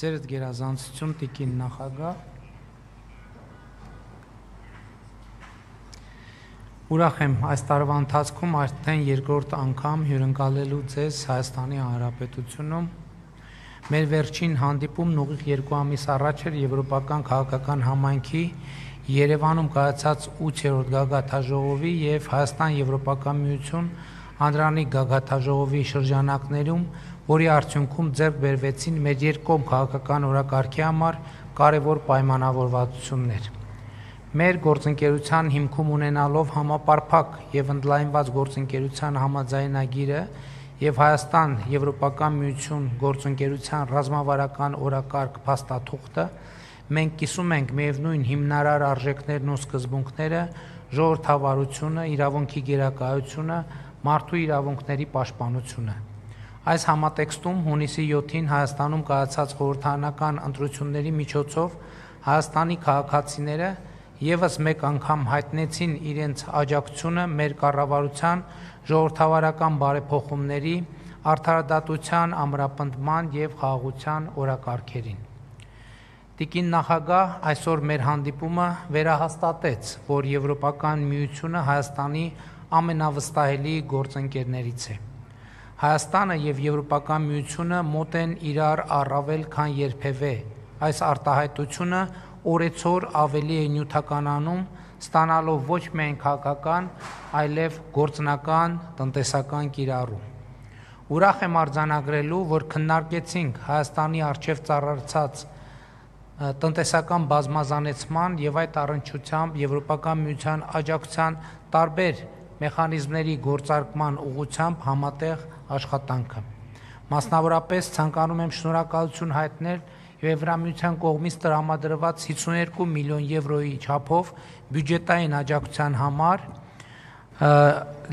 Ձերդ գերազանցություն տիկին նախագահ, ուրախ եմ այս տարվա ընթացքում արդեն երկրորդ անգամ հյուրընկալելու ձեզ Հայաստանի Հանրապետությունում։ Մեր վերջին հանդիպումն ուղիղ 2 ամիս առաջ էր Եվրոպական քաղաքական համայնքի Երևանում կայացած 8-րդ գագաթաժողովի եւ Հայաստան-Եվրոպական միություն անդրանիկ գագաթաժողովի շրջանակներում, որի արդյունքում ձեռք բերվեցին մեր երկկողմ քաղաքական օրակարգի համար կարևոր պայմանավորվածություններ։ Մեր գործընկերության հիմքում ունենալով համապարփակ եւ ընդլայնված գործընկերության համաձայնագիրը եւ Հայաստան-Եվրոպական միություն գործընկերության ռազմավարական օրակարգ փաստաթուղթը, մենք կիսում ենք միևնույն հիմնարար արժեքներն ու սկզբունքները, ժողովրդավարությունը, իրավունքի գերակայությունը, մարդու իրավունքների պաշտպանությունը։ Այս համատեքստում հունիսի 7-ին Հայաստանում կայացած խորհրդարանական ընտրությունների միջոցով Հայաստանի քաղաքացիները եւս մեկ անգամ հայտնեցին իրենց աջակցությունը մեր կառավարության ժողովրդավարական բարեփոխումների, արդարադատության, ամրապնդման եւ խաղաղության օրակարգերին։ Տիկին նախագահ, այսօր մեր հանդիպումը վերահաստատեց, որ Եվրոպական միությունը Հայաստանի ամենավստահելի գործընկերներից է։ Հայաստանը եւ Եվրոպական միությունը մոտ են իրար առավել քան երբևէ։ Այս արտահայտությունը օրեցօր ավելի է նյութականանում, ստանալով ոչ միայն քաղաքական, այլև գործնական, տնտեսական կիրառում։ Ուրախ եմ արձանագրելու, որ քննարկեցինք Հայաստանի առջև ծառայած տնտեսական բազմազանեցման եւ այդ առնչությամբ Եվրոպական միության աջակցության տարբեր մեխանիզմների գործարկման ուղղությամբ համատեղ աշխատանքը։ Մասնավորապես ցանկանում եմ շնորհակալություն հայտնել Եվրամիության կողմից տրամադրված 52 միլիոն եվրոյի չափով բյուջետային աջակցության համար,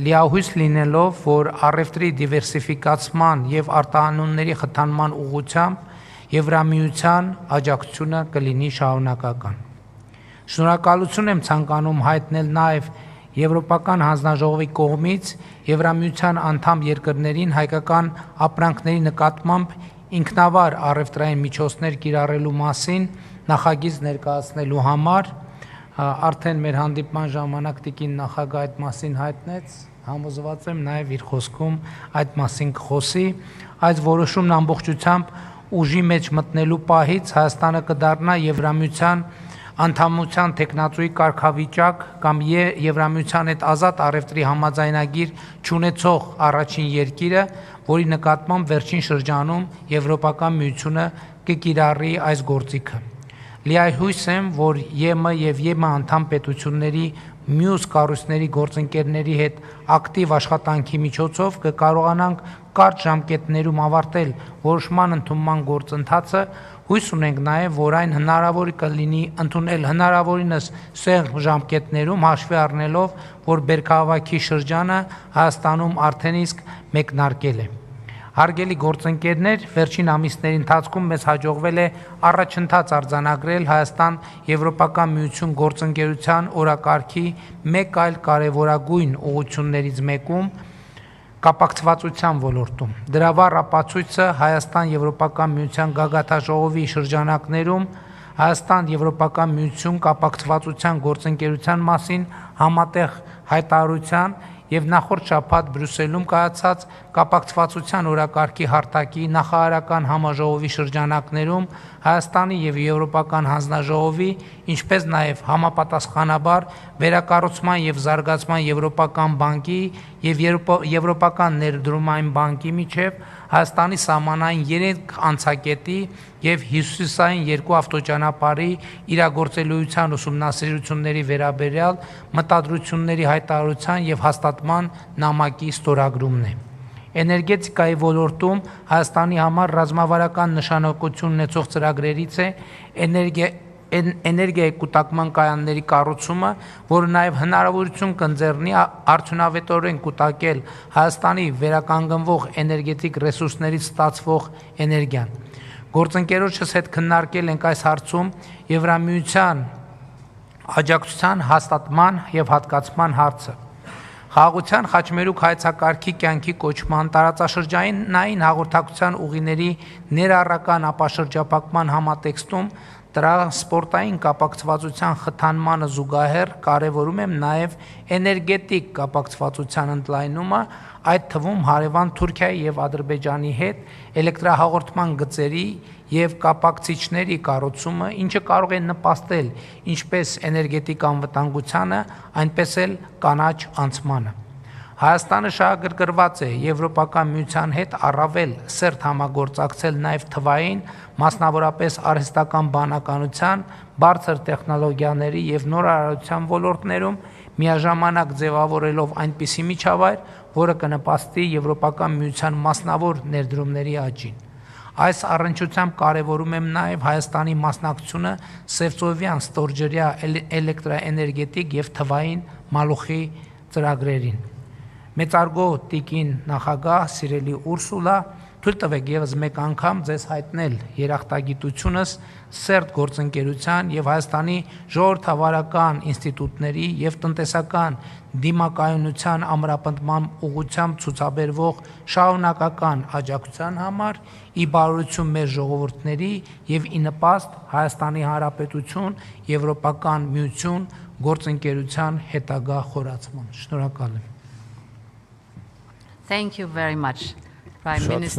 լիահույս լինելով, որ առևտրի դիվերսիֆիկացման եւ արտահանումների խթանման ուղղությամբ Եվրամիության աջակցությունը կլինի շարունակական։ Շնորհակալություն եմ ցանկանում հայտնել նաեւ Եվրոպական հանձնաժողովի կողմից Եվրամիության անդամ երկրներին հայկական ապրանքների նկատմամբ ինքնավար առևտրային միջոցներ կիրառելու մասին նախագիծ ներկայացնելու համար, արդեն մեր հանդիպման ժամանակ տիկին նախագահ այդ մասին հայտնեց, համոզված եմ նաև իր խոսքում այդ մասին կխոսի, այս որոշումն ամբողջությամբ ուժի մեջ մտնելու պահից Հայաստանը կդառնա Եվրամիության անդամության տեխնատուի կարգավիճակ կամ Եվրամիության հետ ազատ առևտրի համաձայնագիր չունեցող առաջին երկիրը, որի նկատմամբ վերջին շրջանում Եվրոպական միությունը կկիրառի այս գործիքը։ Լիահույս եմ, որ ԵՄ եւ ԵՄ անդամ պետությունների մյուս կառույցների գործընկերների հետ ակտիվ աշխատանքի միջոցով կկարողանանք կարճ ժամկետներում ավարտել որոշման ընդունման գործընթացը, հույս ունենք նաև, որ այն հնարավոր կլինի ընդունել հնարավորինս սեղմ ժամկետներում հաշվի առնելով, որ բերքահավաքի շրջանը Հայաստանում արդեն իսկ մեկնարկել է։ Հարգելի գործընկերներ, վերջին ամիսների ընթացքում մեզ հաջողվել է առաջընթաց արձանագրել Հայաստան-Եվրոպական միություն գործընկերության օրակարգի մեկ այլ կարևորագույն ուղղություններից մեկում կապակցվածության ոլորտում։ Դրա վառ ապացույցը Հայաստան-Եվրոպական միության գագաթաժողովի շրջանակներում Հայաստան-Եվրոպական միություն կապակցվածության գործընկերության մասին համատեղ հայտարարության եւ նախորդ շաբաթ Բրյուսելում կայացած կապակցվածության օրակարգի հարթակի նախարարական համաժողովի շրջանակներում Հայաստանի եւ Եվրոպական հանձնաժողովի, ինչպես նաեւ համապատասխանաբար վերակառուցման եւ զարգացման Եվրոպական բանկի եւ Եվրոպական ներդրումային բանկի միջև Հայաստանի սահմանային 3 անցակետի եւ հյուսիսային 2 ավտոճանապարհի իրագործելիության ուսումնասիրությունների վերաբերյալ մտադրությունների հայտարարության եւ հաստատման նամակի ստորագրումն է։ Էներգետիկայի ոլորտում Հայաստանի համար ռազմավարական նշանակություն ունեցող ծրագրերից է էներգիայի կուտակման կայանների կառուցումը, որը նաև հնարավորություն կընձեռնի արդյունավետորեն կուտակել Հայաստանի վերականգնվող էներգետիկ ռեսուրսներից ստացվող էներգիան։ Գործընկերոջս հետ քննարկել ենք այս հարցում Եվրամիության աջակցության հաստատման եւ հատկացման հարցը։ Խաղաղության խաչմերուկ հայեցակարգի կյանքի կոչման տարածաշրջանային հաղորդակցության ուղիների ներառական ապաշրջափակման համատեքստում տրանսպորտային կապակցվածության խթանմանը զուգահեռ կարևորում եմ նաև էներգետիկ կապակցվածության ընդլայնումը, այդ թվում հարևան Թուրքիայի եւ Ադրբեջանի հետ էլեկտրահաղորդման գծերի եւ կապակցիչների կառուցումը, ինչը կարող է նպաստել ինչպես էներգետիկ անվտանգությանը, այնպես էլ կանաչ անցմանը։ Հայաստանը շահագրգռված է Եվրոպական միության հետ առավել սերտ համագործակցել նաև թվային, մասնավորապես արհեստական բանականության, բարձր տեխնոլոգիաների եւ նորարարության ոլորտներում, միաժամանակ ձևավորելով այնպիսի միջավայր, որը կնպաստի Եվրոպական միության մասնավոր ներդրումների աճին։ Այս առնչությամբ կարևորում եմ նաև Հայաստանի մասնակցությունը Սևծովյան ստորջրյա էլեկտրաէներգետիկ եւ թվային մալուխի ծրագրերին։ Մեծարգո տիկին նախագահ, սիրելի Ուրսուլա, թույլ տվեք եւս մեկ անգամ ձեզ հայտնել երախտագիտությունս սերտ գործընկերության եւ Հայաստանի ժողովրդավարական ինստիտուտների եւ տնտեսական դիմակայունության ամրապնդման ուղղությամբ ցուցաբերվող շարունակական աջակցության համար, ի բարօրություն մեր ժողովուրդների եւ ի նպաստ Հայաստանի Հանրապետություն Եվրոպական միություն գործընկերության հետագա խորացման։ Շնորհակալ եմ։ Thank you very much, Prime Minister.